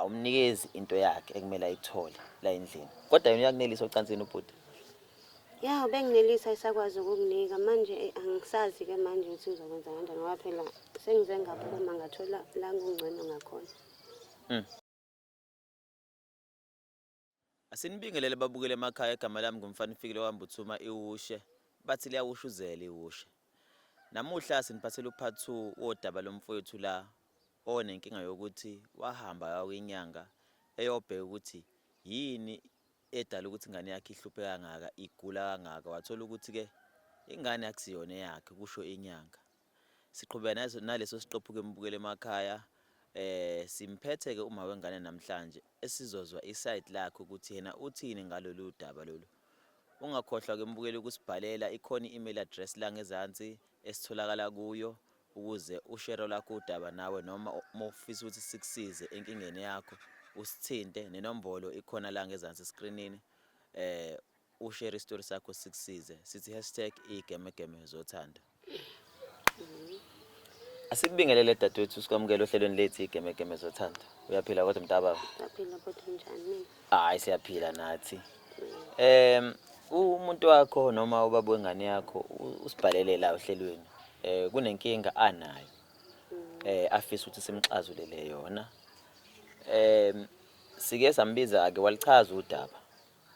awumnikezi into yakhe ekumele ayithole la endlini. Kodwa yena uyakunelisa ocansini ubhuti. Ya benginelisa isakwazi ukukunika manje angisazi ke manje ukuthi ngizokwenza kanjani ngoba phela sengize ngaphuma ngathola la ngungcono ngakhona. Asinibingelele babukele emakhaya, igama lami ngumfana Fikile wambuthuma iwushe. Bathi liyawushuzela iwushe. Namuhla siniphathele upart 2 wodaba lomfowethu la onenkinga yokuthi wahamba kwinyanga eyobheka ukuthi yini edala ukuthi ingane yakhe ihluphe kangaka, igula kangaka. Wathola ukuthi ke ingane akusiyona yakhe kusho inyanga. Siqhubeka naleso siqophu ke mbukele emakhaya. Simphethe ke uma wengane namhlanje esizozwa iside lakho ukuthi yena uthini ngalolu daba lolu. Ungakhohlwa ke mbukeli ukusibhalela, ikhona i-email address la ngezansi esitholakala kuyo ukuze ushare lakho udaba nawe noma mawufisa ukuthi sikusize enkingeni yakho usithinte. Nenombolo ikhona la ngezansi screenini, ushare istory sakho sikusize. Sithi #igemegeme zothanda. Asikubingelele dadewethu, sikwamukele ohlelweni lethu igemegeme zothanda. Uyaphila kodwa mntaba? Ngaphila kodwa njani? Hayi siyaphila nathi. Umuntu wakho noma ubaba wengane yakho usibhalele la ohlelweni. Kunenkinga anayo. Afisa ukuthi simxazulele yona. Sike sambiza ke walichaza udaba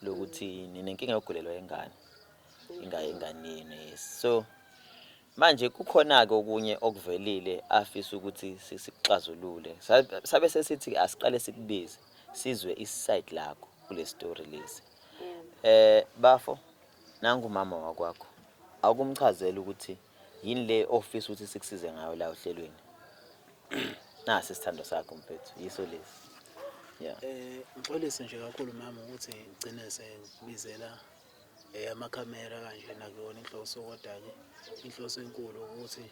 lokuthi ninenkinga yokugulelwa yengane. Inganini. So manje kukhona ke okunye okuvelile afisa ukuthi sikuxazulule. Sabe sesithi asiqale sikubize sizwe iside lakho kule story lezi. Bafo nangu mama wakwakho. Akumchazela ukuthi yini le office ukuthi sikusize ngayo la ohlelweni. Nasi isithando sakho mfethu, yiso lesi. Yeah. Ngixolise nje kakhulu mama ukuthi ngigcine sengibizela amakhamera kanje nakuyona inhloso, kodwa ke inhloso enkulu ukuthi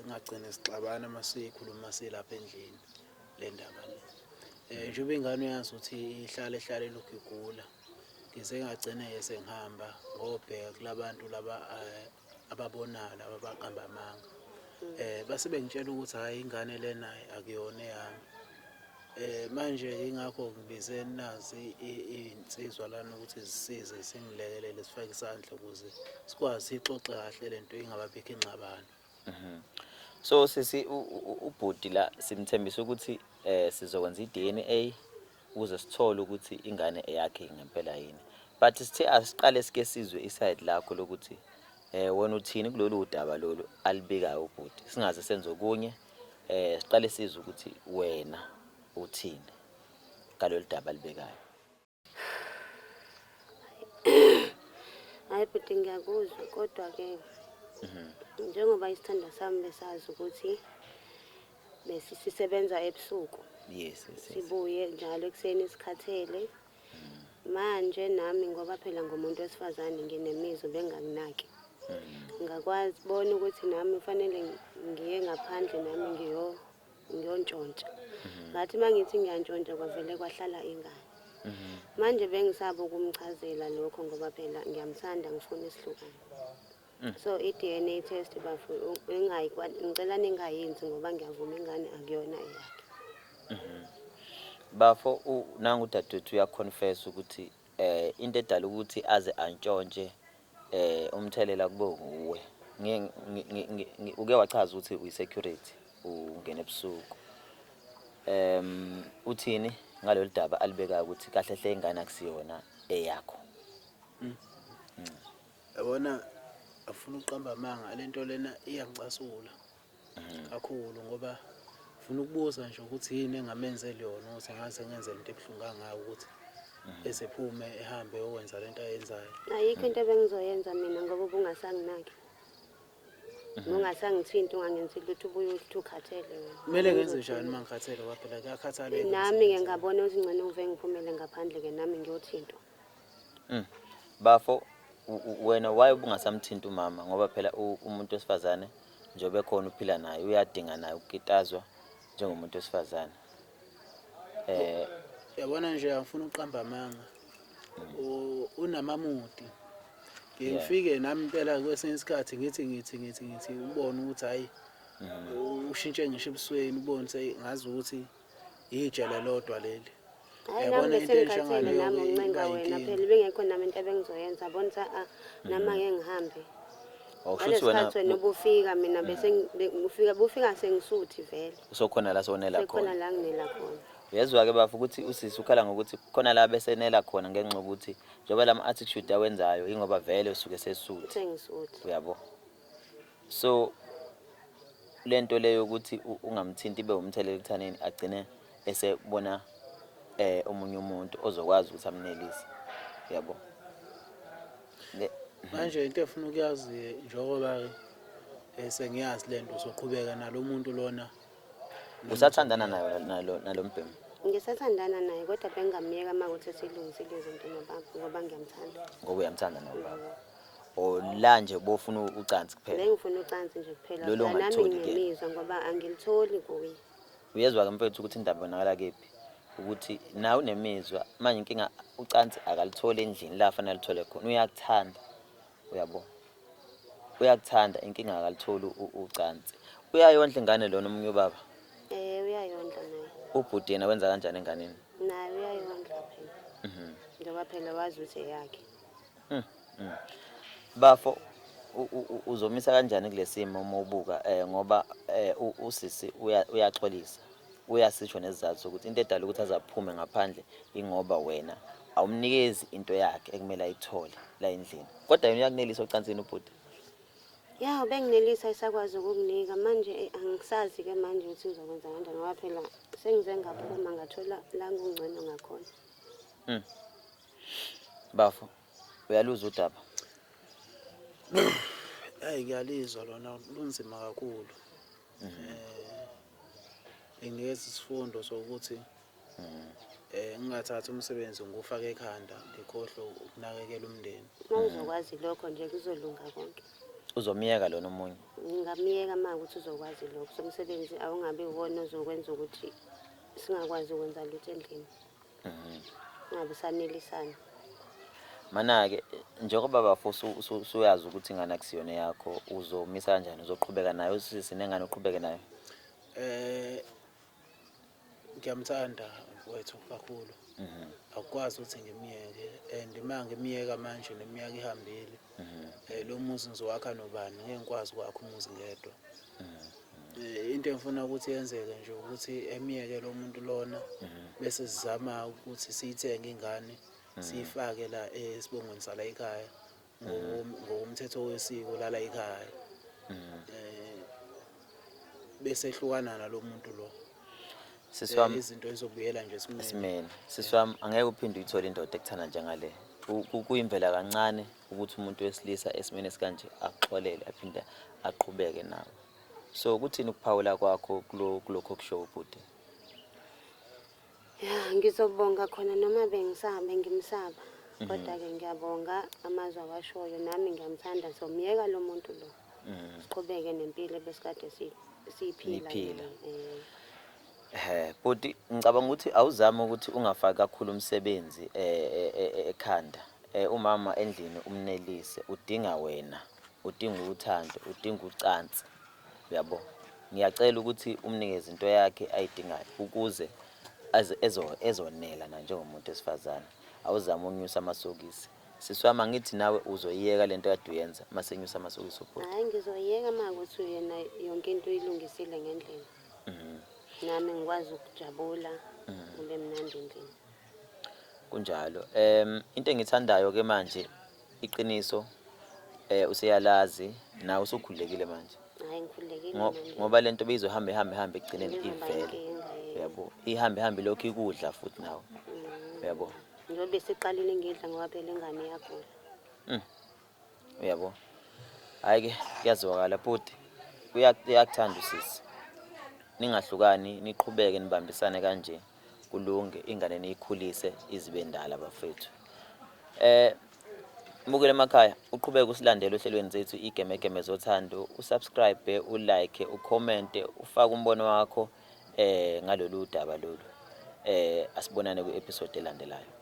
ngagcina sixabana masikhuluma silapha endlini le ndaba le. Njengoba ingane uyazi ukuthi ihlale lokhu igula, ngize ngagcina sengihamba ngobheka kulabantu laba ababonayo laba baqamba amanga. Base bengitshela ukuthi hayi ingane lena akuyona yami. Manje ingakho ngibize nazi insizwa lana ukuthi zisize singilekelele sifake isandla ukuze sikwazi ixoxe kahle lento ingababikho ingxabano. So sisi ubhuti la simthembisa ukuthi sizokwenza iDNA ukuze sithole ukuthi ingane eyakhe ngempela yini. But sithe asiqale sike sizwe iside lakho lokuthi wena uthini kulolu daba lolu alibikayo ubhuti. Singaze senze okunye, siqale sizwe ukuthi wena uthini ngalolu daba alibekayo. Hayi bhuti ngiyakuzwa kodwa ke njengoba isithanda sami besazi ukuthi sisebenza ebusuku. Yes. Sibuye njalo ekuseni isikhathele. Manje nami ngoba phela ngomuntu wesifazane nginemizwa bengakunaki. Ngakwazi bona ukuthi nami kufanele ngiye ngaphandle nami ngiyontshontsha. Ngathi mangithi ngiyantshontsha kwavele kwahlala ingane. Manje bengisaba ukumchazela lokho ngoba phela ngiyamthanda ngifuna isihlukane. So iDNA test bafu ngicela ningayenzi ngoba ngiyavuma ingane akuyona eyakhe. Bafo nangu dadewethu uyaconfess ukuthi into edala ukuthi aze antshontshe umthelela kube uwe. Uke wachaza ukuthi uyisecurity ungena ebusuku. Uthini ngalolu daba alibekayo ukuthi kahle hle ingane akusiyona eyakho. Yabona afuna uqamba amanga lento lena iyangicasula kakhulu ngoba ufuna ukubuza nje ukuthi yini engamenzela yona ukuthi ngaze ngenze into ebuhlungu ngayo ukuthi esephume ehambe yokwenza lento ayenzayo. Ayikho into ebengizoyenza mina ngoba ubungasanginaki. Ungasangithinta ungangenzi lutho ubuye ukhathele wena. Kumele ngenze njani mangikhathele ngoba phela kuyakhathaleka. Nami ke ngabona ukuthi ngcono uve ngiphumele ngaphandle ke nami ngiyothintwa. Bafo wena waye bungasamthinta umama ngoba phela umuntu wesifazane njobe khona uphila naye uyadinga naye ukukitazwa njengomuntu wesifazane. Yabona nje angifuna uqamba amanga. Unamamudi. Ngifike nami impela kwesinye isikhathi ngithi ubone ukuthi hayi ushintshe ngisho ebusweni ubone ngazi ukuthi ijele lodwa leli. Hayi Yabona nami into bese enjenga ngikhathele leyo nami uncenga iba wena inkinga. phela bengekho nami into ebengizoyenza bona nama ngeke ngihambe. Kushuthi wena Ngalesi wena ubufika mina bese bufika sengisuthi vele. usokhona la sonela Sekhona khona. la nginela khona. Uyezwa-ke bafu ukuthi usisi ukhala ngokuthi khona la besenela khona ngenxa yokuthi njengoba lama-attitude awenzayo ingoba vele usuke sesuthi. Sengisuthi. Uyabo? So lento leyo ukuthi ungamthinti ibe umthelela ekuthaneni agcine esebona omunye umuntu ozokwazi ukuthi amnelise. Uyabo? Manje into efuna ukuyazi njengoba sengiyazi lento uzoqhubeka nalo muntu lona. Usathandana nayo nalombhemu? Ngisathandana naye kodwa bengamiyeka uma ukuthi silungisile izinto nobaba ngoba ngiyamthanda. Ngoba uyamthanda nobaba. O la nje bofuna ucansi kuphela. Bengifuna ucansi nje kuphela. Lolo Nami ungalitholi ke. nginemizwa ngoba angilitholi kuye. Uyezwa-ke mfethu ukuthi indaba ibonakala kephi ukuthi nawe unemizwa manje inkinga ucansi akalitholi endlini la fanele alithole khona uyakuthanda. Uyabo? Uyakuthanda inkinga akalitholi ucansi. Uyayondla ingane lona omunye ubaba. Uyayondla naye. Ubhuti yena wenza kanjani enganeni? Naye uyayondla phela. Ngoba phela wazi ukuthi eyakhe. Bafo uzomisa kanjani kulesimo uma ubuka ngoba usisi uyaxolisa. Uyasisho nesizathu sokuthi into edala ukuthi azaphume ngaphandle ingoba wena awumnikezi into yakhe ekumele ayithole la endlini. Kodwa yena uyakunelisa ocansini ubhuti. Ya benginelisa isakwazi ukukunika manje angisazi ke manje ukuthi uzokwenza kanjani ngoba phela sengize ngaphuma ngathola la ngungcono ngakhona. Bafo uyaluza udaba. Hayi ngiyalizwa lona lunzima kakhulu. Ngiyeza isifundo sokuthi ngingathatha umsebenzi ngufake ekhanda ngikhohlwe ukunakekela umndeni. Uma uzokwazi lokho nje kuzolunga konke. Uzomiyeka lona omunye. Ngingamiyeka uma ukuthi uzokwazi lokho somsebenzi awungabe uwona ozokwenza ukuthi singakwazi ukwenza lutho endlini. Ngabe sanelisana. Mana-ke njengoba bafo usuyazi ukuthi ingane akusiyona yakho uzomisa kanjani uzoqhubeka nayo usisi nengane uqhubeke nayo? Ngiyamthanda wethu kakhulu. Akukwazi ukuthi ngimiyeke and uma ngimiyeka manje neminyaka ihambile. Lo muzi ngizowakha nobani ngeke ngikwazi ukwakha umuzi ngedwa. Into engifuna ukuthi yenzeke nje ukuthi emiyeke lo muntu lona bese sizama ukuthi siyithenge ingane siyifake la esibongweni sala ekhaya ngokomthetho wesiko lala ekhaya. Bese ehlukana nalo muntu lo. Siswami izinto ezobuyela nje esimene. Siswami angeke uphinde uyithole indoda ekuthanda njengale. Kuyimvela kancane ukuthi umuntu wesilisa esimene esikanje axolele aphinde aqhubeke nawe. So kuthini ukuphawula kwakho kulokho kusho ubhuti? Ya ngizobonga khona noma bengimsaba. Kodwa ke ngiyabonga amazwi awashoyo nami ngiyamthanda somiyeka lo muntu lo. Siqhubeke nempilo besikade siyiphila. Bhuti ngicabanga ukuthi awuzama ukuthi ungafaki kakhulu umsebenzi ekhanda. Umama endlini umnelise udinga wena, udinga uthando, udinga ucansi. Uyabo? Ngiyacela ukuthi umnikeze into yakhe ayidingayo ukuze ezonela na njengomuntu esifazana. Awuzama ukunyusa amasokisi. Siswama ngithi nawe uzoyiyeka lento kade uyenza mase nyusa amasokisi ubhuti. Hayi ngizoyiyeka ukuthi yena yonke into uyilungisile ngendlela. Nami ngikwazi ukujabula kube mnandi endlini. Kunjalo. Into engithandayo ke manje iqiniso useyalazi nawe usukhulekile manje. Hayi ngikhulekile manje. Ngoba lento beyizohamba egcineni ivele. Uyabo? Ihambe lokho ikudla futhi nawe. Uyabo? Njobe siqalile ngidla ngoba phela ingane yakhona. Uyabo? Hayi ke kuyazwakala bhuti. Uyakuthanda usisi. Ningahlukani niqhubeke nibambisane kanje kulunge ingane niyikhulise izibe ndala bafethu. Mukele emakhaya uqhubeke usilandele ohlelweni zethu igemegeme zothando, usubscribe, ulike, ucomment, ufake umbono wakho ngalolu daba lolu. Asibonane ku-episode elandelayo.